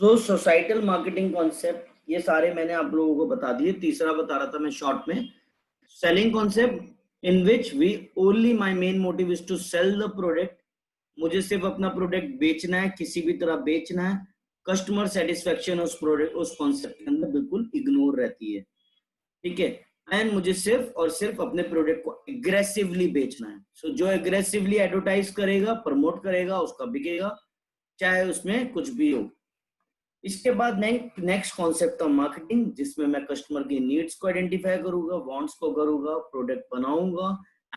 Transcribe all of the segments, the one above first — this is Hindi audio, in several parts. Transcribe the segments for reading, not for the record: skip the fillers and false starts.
सो सोसाइटल मार्केटिंग कॉन्सेप्ट, ये सारे मैंने आप लोगों को बता दिए। तीसरा बता रहा था मैं शॉर्ट में, selling concept in which we only my main motive is to sell the product. मुझे सिर्फ अपना प्रोडक्ट बेचना है, किसी भी तरह बेचना है। कस्टमर सेटिस्फेक्शन उस प्रोडक्ट उस कॉन्सेप्ट के अंदर बिल्कुल इग्नोर रहती है, ठीक है। एंड मुझे सिर्फ और सिर्फ अपने प्रोडक्ट को एग्रेसिवली बेचना है। सो जो एग्रेसिवली एडवर्टाइज करेगा, प्रमोट करेगा, उसका बिकेगा, चाहे उसमें कुछ भी हो। इसके बाद नेक्स्ट कॉन्सेप्ट ऑफ मार्केटिंग, जिसमें मैं कस्टमर की नीड्स को आइडेंटिफाई करूंगा, वांट्स को करूंगा, प्रोडक्ट बनाऊंगा,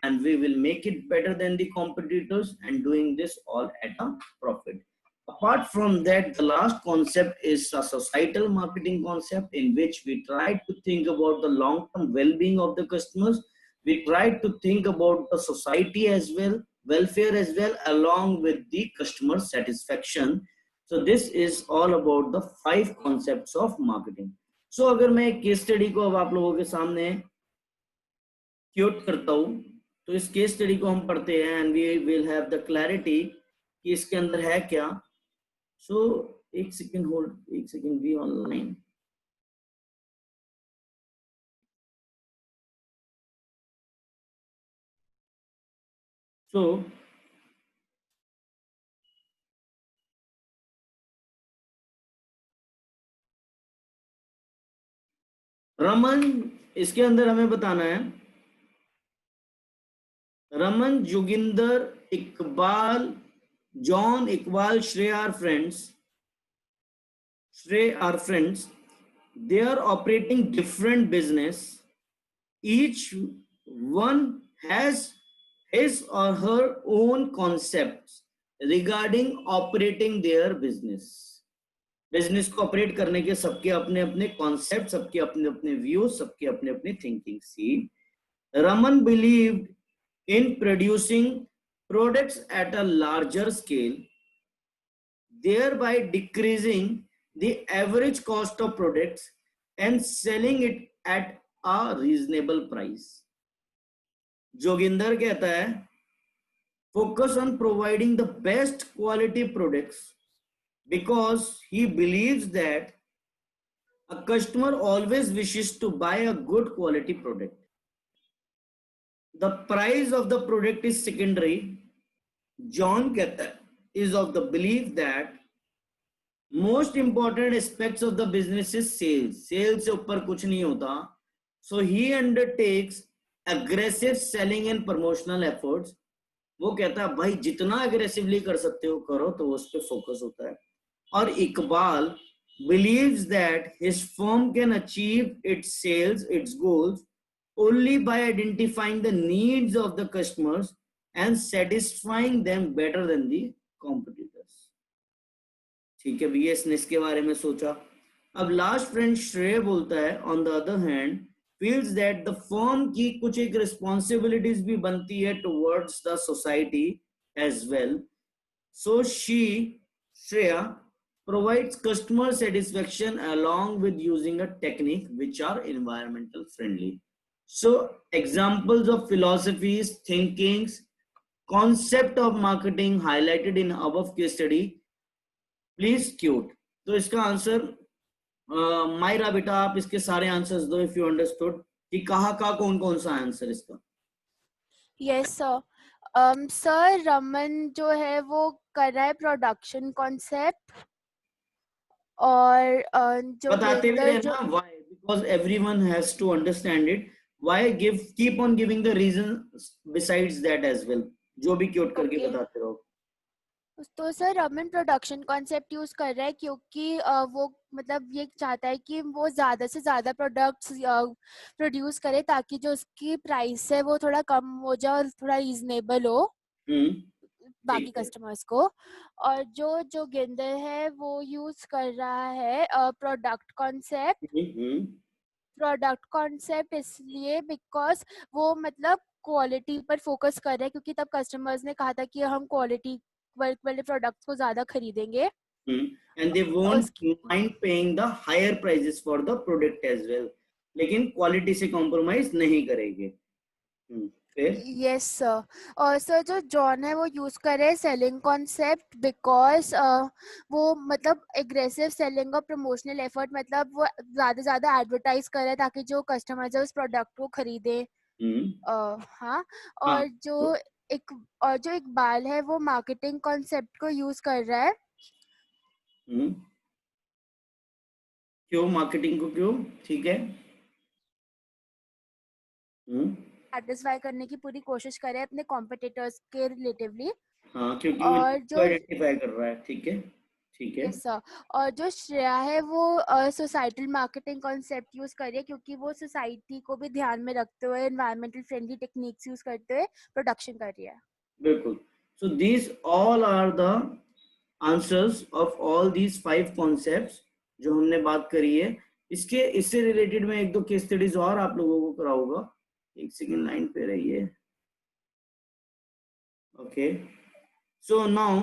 and we will make it better than the competitors and doing this all at a profit. Apart from that, the last concept is a societal marketing concept in which we try to think about the long-term well-being of the customers. We try to think about the society as well, welfare as well, along with the customer satisfaction. So this is all about the 5 concepts of marketing. So अगर मैं केस स्टडी को अब आप लोगों के सामने क्यूट करता हूँ, तो इस केस स्टडी को हम पढ़ते हैं and we will have the clarity कि इसके अंदर है क्या। सो एक सेकेंड होल्ड, एक second be online. So Raman, इसके अंदर हमें बताना है, Raman, Joginder, Iqbal, John, Iqbal, Shreya are friends, they are operating different business. Each one has his or her own concepts regarding operating their business. Business को ऑपरेट करने के सबके अपने अपने कॉन्सेप्ट, सबके अपने अपने व्यू, सबके अपने अपने thinking. See Raman believed in producing products at a larger scale, thereby decreasing the average cost of products and selling it at a reasonable price. Joginder कहता है, focus on providing the best quality products because he believes that a customer always wishes to buy a good quality product. The price of the product is secondary. John कहता है, is of the belief that most important aspects of the business is sales. Sales से ऊपर कुछ नहीं होता. So he undertakes aggressive selling and promotional efforts. वो कहता है भाई जितना aggressively कर सकते हो करो, तो उस पे फोकस होता है। और Iqbal believes that his firm can achieve its sales, its goals only by identifying the needs of the customers and satisfying them better than the competitors. ठीक है भैया, इसने इसके बारे में सोचा। अब लास्ट फ्रेंड श्रेय बोलता है, on the other hand feels that the firm की कुछ एक responsibilities भी बनती है towards the society as well. So she, Shreya, provides customer satisfaction along with using a technique which are environmental friendly. So examples of philosophies, thinkings, concept of marketing highlighted in above case study. Please cute. तो इसका आंसर मायरा बेटा आप इसके सारे आंसर्स दो, इफ यू अंडरस्टूड कि कहाँ का कौन कौन सा आंसर इसका। Yes sir. सर रमन जो है वो कर रहा है प्रोडक्शन कॉन्सेप्ट, और जो बताते हुए रहना why, because everyone has to understand it. Why keep on giving the reasons besides that as well. जो भी क्यूट करके बताते रहो। तो sir Raman production concept use कर रहा है क्योंकि वो मतलब ये चाहता है कि वो ज्यादा से ज्यादा प्रोडक्ट्स प्रोड्यूस करे ताकि जो उसकी प्राइस है वो थोड़ा कम हो जाए और थोड़ा रीजनेबल हो बाकी कस्टमर्स को। और जो जोगिंदर है वो यूज कर रहा है प्रोडक्ट कॉन्सेप्ट इसलिए बिकॉज वो मतलब क्वालिटी पर फोकस कर रहे हैं, क्योंकि तब कस्टमर्स ने कहा था कि हम क्वालिटी वाले प्रोडक्ट्स को ज्यादा खरीदेंगे। And they won't mind paying the higher prices for the product as well. लेकिन क्वालिटी से कॉम्प्रोमाइज नहीं करेंगे। फिर यस सर। और सर जो जॉन है वो यूज कर रहे हैं सेलिंग कॉन्सेप्ट बिकॉज वो मतलब एग्रेसिव सेलिंग और प्रमोशनल एफर्ट, मतलब वो ज्यादा से ज्यादा एडवर्टाइज कर रहे हैं ताकि जो कस्टमर्स है उस प्रोडक्ट को खरीदे। हम्म। हाँ। हाँ। और एक जो इकबाल है वो मार्केटिंग कॉन्सेप्ट को यूज कर रहा है। हम्म। क्यों मार्केटिंग को, क्यों? ठीक है। हम्म। सेटिस्फाई करने की पूरी कोशिश करे अपने कॉम्पिटिटर्स के रिलेटिवली। हाँ, क्योंकि वो और इनको जो आइडेंटिफाई कर रहा है। ठीक है, ठीक है। Yes sir. और जो श्रेया है वो सोसाइटल मार्केटिंग कॉन्सेप्ट यूज कर रही है क्योंकि वो सोसाइटी को भी ध्यान में रखते हुए एनवायरमेंटल फ्रेंडली टेक्निक्स यूज करते हुए प्रोडक्शन कर रही है। बिल्कुल। So these all are the answers of all these 5 concepts जो हमने बात करी है। इससे रिलेटेड मैं एक दो केस स्टडीज और आप लोगों को कराऊंगा। एक सेकेंड लाइन पे रहिए। Okay. So now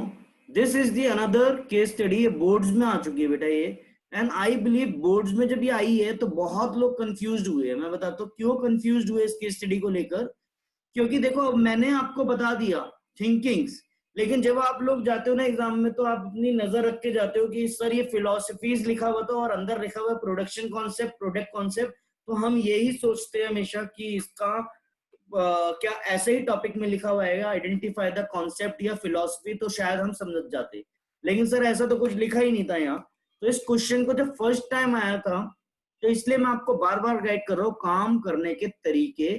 this is the another case study. ये बोर्ड्स में आ चुकी है बेटा ये। एंड आई बिलीव बोर्ड्स में जब ये आई है तो बहुत लोग कंफ्यूज्ड हुए हैं। मैं बताता हूँ क्यों कंफ्यूज्ड हुए इस केस स्टडी को लेकर। क्योंकि देखो, अब मैंने आपको बता दिया थिंकिंग्स, लेकिन जब आप लोग जाते हो ना एग्जाम में तो आप अपनी नजर रख के जाते हो कि सर ये फिलोसफीज लिखा हुआ था और अंदर लिखा हुआ प्रोडक्शन कॉन्सेप्ट, प्रोडक्ट कॉन्सेप्ट। तो हम यही सोचते हैं हमेशा कि इसका क्या ऐसे ही टॉपिक में लिखा हुआ है आइडेंटिफाई द कॉन्सेप्ट या फिलोसफी, तो शायद हम समझ जाते। लेकिन सर ऐसा तो कुछ लिखा ही नहीं था यहाँ। तो इस क्वेश्चन को जब फर्स्ट टाइम आया था तो इसलिए मैं आपको बार बार गाइड कर रहा हूँ, काम करने के तरीके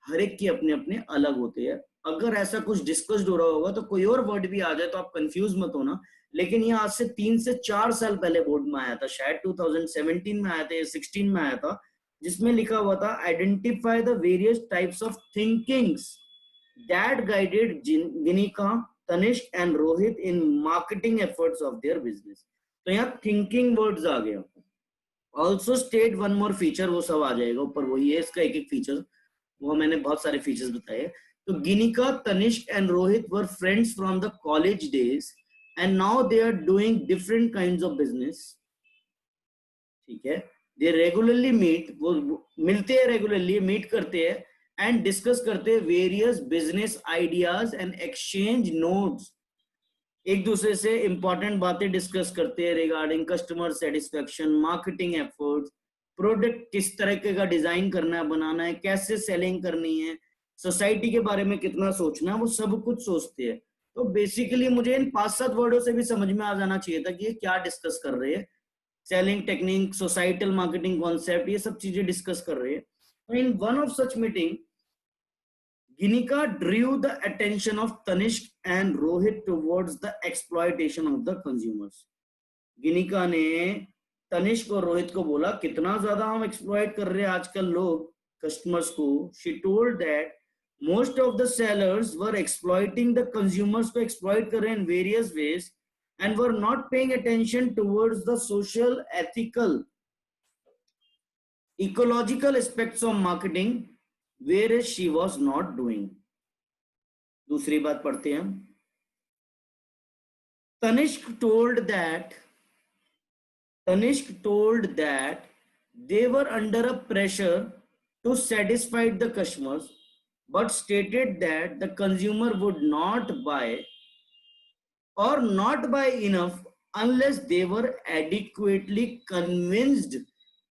हर एक के अपने अपने अलग होते हैं। अगर ऐसा कुछ डिस्कस्ड हो रहा होगा तो कोई और वर्ड भी आ जाए तो आप कंफ्यूज मत होना। लेकिन ये आज से 3 से 4 साल पहले बोर्ड में आया था, शायद 2017 में आया था या 16 में आया था, जिसमें लिखा हुआ था identify the various types of thinkings that guided Ginika, Tanishk and Rohit in marketing efforts of their business. तो यहाँ थिंकिंग वर्ड्स आ गया। Also state one more feature, वो सब आ जाएगा ऊपर, वही है इसका एक एक फीचर। वो मैंने बहुत सारे फीचर्स बताए। तो Ginika, Tanishk and Rohit were friends from the college days and now they are doing different kinds of business. ठीक है। दे रेगुलरली मीट, वो मिलते हैं रेगुलरली, मीट करते हैं एंड डिस्कस करते हैं various business ideas and exchange notes. एक दूसरे से इंपॉर्टेंट बातें डिस्कस करते हैं regarding customer satisfaction, marketing efforts, product किस तरह का डिजाइन करना है, बनाना है, कैसे सेलिंग करनी है, सोसाइटी के बारे में कितना सोचना है, वो सब कुछ सोचते हैं। तो बेसिकली मुझे इन 5-7 वर्डों से भी समझ में आ जाना चाहिए था कि ये क्या डिस्कस कर रहे हैं। Selling technique, societal marketing concept, ये सब चीजें डिस्कस कर रहे हैं। In one of such meeting Ginika drew the attention of Tanishq and Rohit towards the exploitation of the consumers. गिनिका ने तनिष्क और रोहित को बोला कितना ज्यादा हम एक्सप्लॉइट कर रहे हैं आजकल लोग कस्टमर्स को। She told that most of the sellers were exploiting the consumers को एक्सप्लॉइट कर रहे हैं in various ways and were not paying attention towards the social, ethical, ecological aspects of marketing, whereas she was not doing. दूसरी बात पढ़ते हैं हम। Tanishq told that they were under a pressure to satisfy the customers, but stated that the consumer would not buy or not buy enough unless they were adequately convinced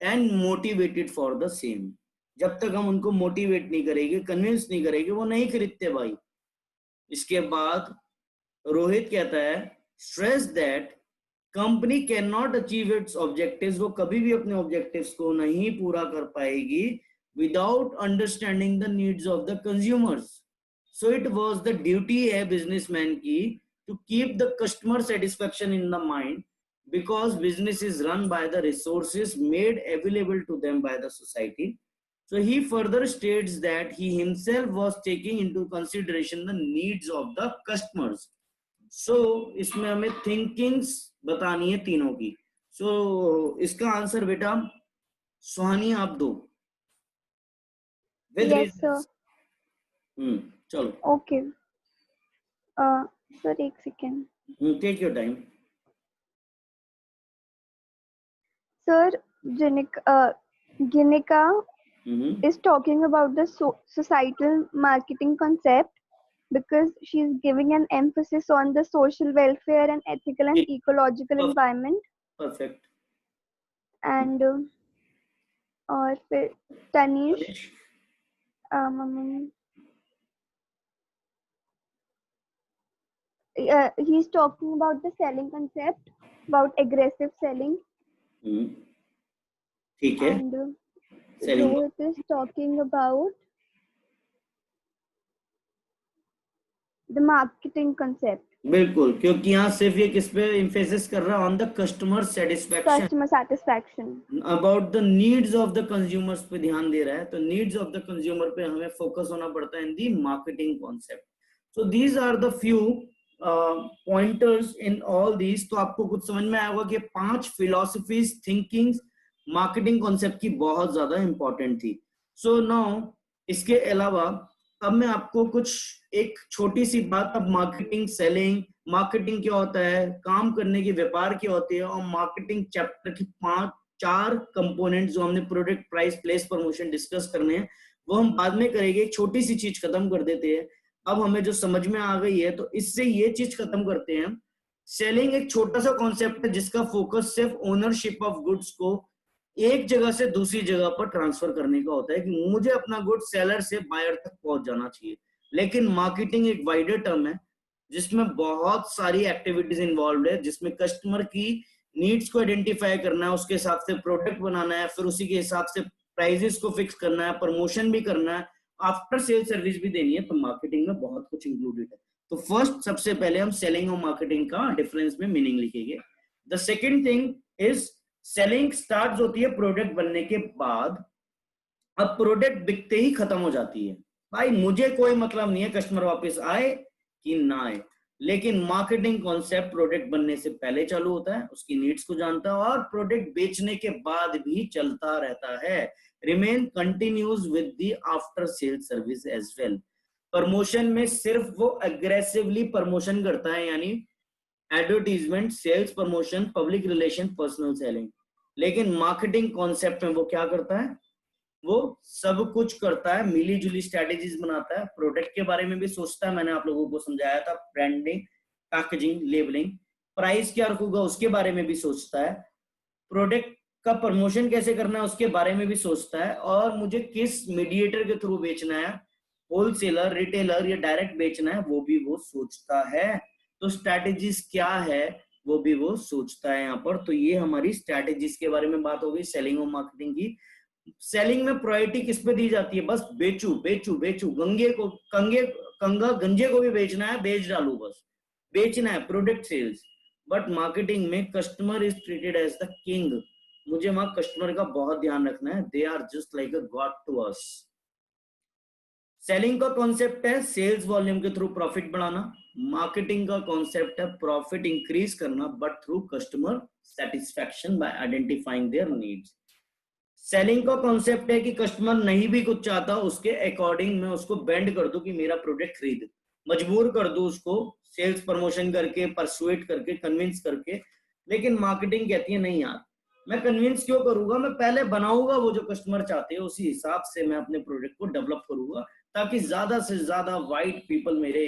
and motivated for the same. जब तक हम उनको मोटिवेट नहीं करेंगे, कन्विंस नहीं करेंगे, वो नहीं खरीदते भाई। इसके बाद रोहित कहता है stress that company can not achieve it's objectives, वो कभी भी अपने ऑब्जेक्टिव्स को नहीं पूरा कर पाएगी without understanding the needs of the consumers. So it was the duty है बिजनेसमैन की to keep the customer satisfaction in the mind because business is run by the resources made available to them by the society. So he further states that he himself was taking into consideration the needs of the customers. So इसमें हमें थिंकिंग्स बतानी है तीनों की। So इसका आंसर बेटा सुहानी आप दो विद Yes, sir. रीजंस। चलो। Okay. Sir, एक second. Take your time. Sir, Ginika is talking about the societal marketing concept, because she's giving an emphasis on the social welfare and ethical and ecological environment. Perfect. And और फिर Tanish he's talking about the selling concept, about aggressive selling. ठीक है. And Rohit is talking about the marketing concept. बिल्कुल, क्योंकि यहाँ सिर्फ ये किस पे एम्फेसिस कर रहा है, on the customer satisfaction, about the needs of the consumers पे ध्यान दे रहा है. तो नीड्स ऑफ द कंज्यूमर पे हमें फोकस होना पड़ता है in the marketing concept. So these are the few pointers in all these. तो आपको कुछ समझ में आया होगा कि 5 फिलोसफीज थिंकिंग मार्केटिंग कॉन्सेप्ट की बहुत ज्यादा इंपॉर्टेंट थी. सो नाउ इसके अलावा अब मैं आपको कुछ एक छोटी सी बात, अब मार्केटिंग, सेलिंग, मार्केटिंग क्या होता है, काम करने की व्यापार क्या होती है, और मार्केटिंग चैप्टर की 4 कंपोनेंट जो हमने product, price, place, promotion discuss करने हैं, वो हम बाद में करेंगे. एक छोटी सी चीज खत्म कर देते हैं. अब हमें जो समझ में आ गई है तो इससे ये चीज खत्म करते हैं. सेलिंग एक छोटा सा कॉन्सेप्ट है जिसका फोकस सिर्फ ओनरशिप ऑफ गुड्स को एक जगह से दूसरी जगह पर ट्रांसफर करने का होता है, कि मुझे अपना गुड सेलर से बायर तक पहुंच जाना चाहिए. लेकिन मार्केटिंग एक वाइडर टर्म है जिसमें बहुत सारी एक्टिविटीज इन्वॉल्व है, जिसमें कस्टमर की नीड्स को आइडेंटिफाई करना है, उसके हिसाब से प्रोडक्ट बनाना है, फिर उसी के हिसाब से प्राइजेस को फिक्स करना है, प्रमोशन भी करना है, आफ्टर सेल सर्विस भी देनी है. तो मार्केटिंग में बहुत कुछ इंक्लूडेड है. तो फर्स्ट, सबसे पहले हम सेलिंग और मार्केटिंग का डिफरेंस में मीनिंग लिखेंगे. The second thing is selling start होती है प्रोडक्ट बनने के बाद. अब प्रोडक्ट बिकते ही खत्म हो जाती है. भाई मुझे कोई मतलब नहीं है कस्टमर वापस आए कि ना आए, लेकिन मार्केटिंग कॉन्सेप्ट प्रोडक्ट बनने से पहले चालू होता है, उसकी नीड्स को जानता है और प्रोडक्ट बेचने के बाद भी चलता रहता है. Remain continues with the after sale service as well. Promotion में सिर्फ वो अग्रेसिवली प्रमोशन करता है, यानी advertisement, sales promotion, public relation, personal selling. लेकिन मार्केटिंग कॉन्सेप्ट में वो क्या करता है, वो सब कुछ करता है, मिली जुली स्ट्रेटेजीज बनाता है, प्रोडक्ट के बारे में भी सोचता है. मैंने आप लोगों को समझाया था, ब्रांडिंग, पैकेजिंग, लेबलिंग, प्राइस क्या रखूंगा उसके बारे में भी सोचता है, प्रोडक्ट का प्रमोशन कैसे करना है उसके बारे में भी सोचता है, और मुझे किस मीडिएटर के थ्रू बेचना है, होलसेलर, रिटेलर या डायरेक्ट बेचना है, वो भी वो सोचता है. तो स्ट्रैटेजीज क्या है वो भी वो सोचता है यहाँ पर. तो ये हमारी स्ट्रैटेजीज के बारे में बात हो गई सेलिंग और मार्केटिंग की. सेलिंग में प्रायोरिटी किस पे दी जाती है, बस बेचू बेचू बेचू, कंगा गंजे को भी बेचना है, बेच डालू, बस बेचना है, प्रोडक्ट सेल्स. बट मार्केटिंग में customer is treated as the king. मुझे वहां कस्टमर का बहुत ध्यान रखना है. They are just like a god to us. Selling का कॉन्सेप्ट है सेल्स वॉल्यूम के थ्रू प्रॉफिट बढ़ाना. मार्केटिंग का कॉन्सेप्ट है प्रॉफिट इंक्रीज करना, but through customer satisfaction by identifying their needs. Selling का कॉन्सेप्ट है कि कस्टमर नहीं भी कुछ चाहता, उसके अकॉर्डिंग मैं उसको बेंड कर दूं कि मेरा प्रोडक्ट खरीद, मजबूर कर दूं उसको सेल्स प्रमोशन करके, परसुएट करके, कन्विंस करके. लेकिन मार्केटिंग कहती है नहीं यार, मैं कन्विंस क्यों करूंगा, मैं पहले बनाऊंगा वो जो कस्टमर चाहते हैं, उसी हिसाब से मैं अपने प्रोडक्ट को डेवलप करूंगा, ताकि ज्यादा से ज्यादा वाइड पीपल मेरे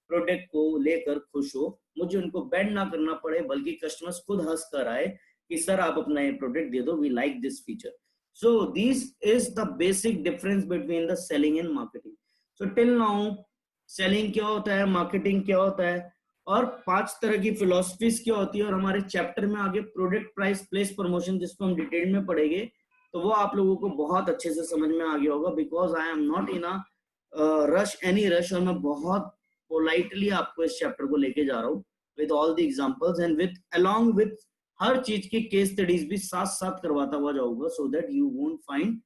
प्रोडक्ट को लेकर खुश हो. मुझे उनको बेंड ना करना पड़े, बल्कि कस्टमर्स खुद हंस कर आए कि सर आप अपना ये प्रोडक्ट दे दो, we like this feature. So this is the basic difference between the selling and marketing. So till now selling क्या होता है, marketing क्या होता है, और 5 तरह की philosophies क्या होती है, और हमारे चैप्टर में आगे प्रोडक्ट, प्राइस, प्लेस, प्रमोशन, जिसको हम डिटेल में पढ़ेंगे, तो वो आप लोगों को बहुत अच्छे से समझ में आ गया होगा. Because I am not in a rush, any rush, और मैं बहुत पोलाइटली आपको इस चैप्टर को लेके जा रहा हूँ with all the examples and with along with her चीज की केस स्टडीज भी साथ साथ करवाता हुआ जाऊंगा, so that you won't find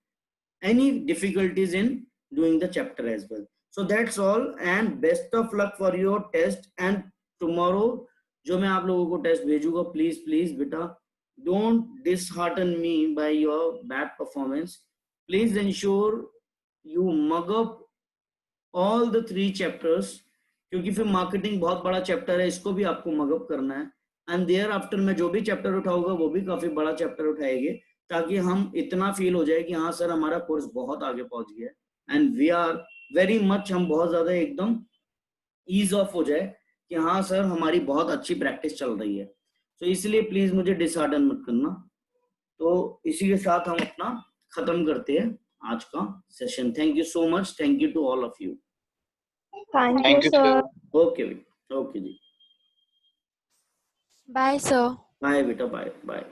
any difficulties in doing the chapter as well. So that's all and best of luck for your test. And tomorrow जो मैं आप लोगों को टेस्ट भेजूंगा, प्लीज प्लीज बेटा don't dishearten me by your bad performance. Please ensure you mug up all the 3 chapters, क्योंकि फिर मार्केटिंग बहुत बड़ा चैप्टर है, इसको भी आपको मग अप करना है. एंड देयर आफ्टर मैं जो भी चैप्टर उठाऊंगा वो भी काफी बड़ा चैप्टर उठाएंगे. ताकि हम इतना फील हो जाए कि हाँ सर हमारा कोर्स बहुत आगे पहुंच गया है and we are very much, हम बहुत ज्यादा एकदम ईज ऑफ हो जाए कि हाँ सर हमारी बहुत अच्छी प्रैक्टिस चल रही है। तो इसलिए प्लीज मुझे डिसऑर्डर मत करना। तो इसी के साथ हम अपना खत्म करते हैं आज का session. Thank you so much, thank you to all of you. Thank you, Thank you, sir. sir. Okay okay ji, bye sir. Bye बेटा, बाय बाय।